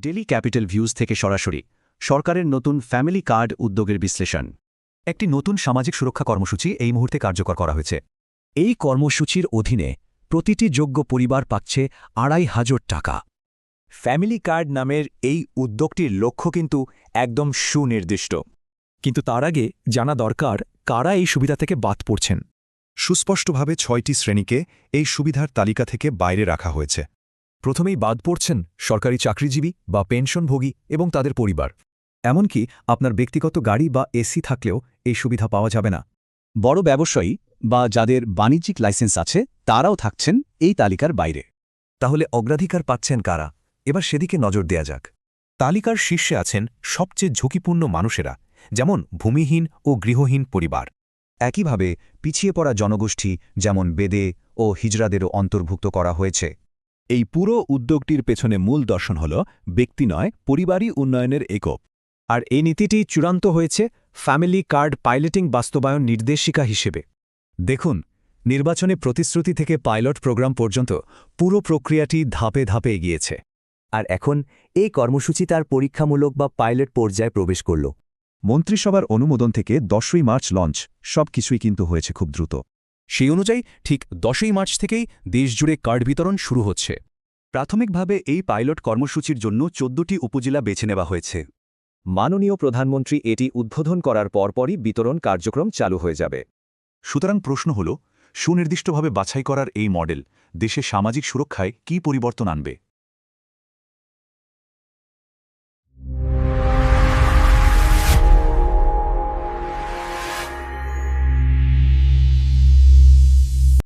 Daily capital views থেকে সরাসরি সরকারের নতুন ফ্যামিলি কার্ড উদ্যোগের বিশ্লেষণ। একটি নতুন সামাজিক সুরক্ষা কর্মসূচি এই মুহূর্তে কার্যকর করা হয়েছে। এই কর্মসূচির অধীনে প্রতিটি যোগ্য পরিবার পাচ্ছে ২৫০০ টাকা। ফ্যামিলি কার্ড নামের এই উদ্যোগটির লক্ষ্য কিন্তু একদম সুনির্দিষ্ট। কিন্তু তার আগে জানা দরকার কারা এই সুবিধা থেকে বাদ পড়ছেন। সুস্পষ্টভাবে ৬টি শ্রেণীকে এই সুবিধার তালিকা থেকে বাইরে রাখা হয়েছে। প্রথমেই বাদ পড়ছেন সরকারি চাকরিজীবী বা পেনশনভোগী এবং তাদের পরিবার। এমনকি আপনার ব্যক্তিগত গাড়ি বা এসি থাকলেও এই সুবিধা পাওয়া যাবে না। বড় ব্যবসায়ী বা যাদের বাণিজ্যিক লাইসেন্স আছে তারাও থাকছেন এই তালিকার বাইরে। তাহলে অগ্রাধিকার পাচ্ছেন কারা? এবার সেদিকে নজর দেয়া যাক। তালিকার শীর্ষে আছেন সবচেয়ে ঝুঁকিপূর্ণ মানুষেরা, যেমন ভূমিহীন ও গৃহহীন পরিবার। একইভাবে পিছিয়ে পড়া জনগোষ্ঠী যেমন বেদে ও হিজড়াদেরও অন্তর্ভুক্ত করা হয়েছে। এই পুরো উদ্যোগটির পেছনে মূল দর্শন হল ব্যক্তি নয়, পরিবারই উন্নয়নের একক। আর এই নীতিটি চূড়ান্ত হয়েছে ফ্যামিলি কার্ড পাইলটিং বাস্তবায়ন নির্দেশিকা হিসেবে। দেখুন, নির্বাচনে প্রতিশ্রুতি থেকে পাইলট প্রোগ্রাম পর্যন্ত পুরো প্রক্রিয়াটি ধাপে ধাপে এগিয়েছে। আর এখন এই কর্মসূচি তার পরীক্ষামূলক বা পাইলট পর্যায়ে প্রবেশ করল। মন্ত্রিসভার অনুমোদন থেকে ১০ই মার্চ লঞ্চ, সবকিছুই কিন্তু হয়েছে খুব দ্রুত। সেই অনুযায়ী ঠিক ১০ই মার্চ থেকেই দেশজুড়ে কার্ড বিতরণ শুরু হচ্ছে। প্রাথমিকভাবে এই পাইলট কর্মসূচির জন্য ১৪টি উপজেলা বেছে নেওয়া হয়েছে। মাননীয় প্রধানমন্ত্রী এটি উদ্বোধন করার পরপরই বিতরণ কার্যক্রম চালু হয়ে যাবে। সুতরাং প্রশ্ন হল, সুনির্দিষ্টভাবে বাছাই করার এই মডেল দেশে সামাজিক সুরক্ষায় কী পরিবর্তন আনবে?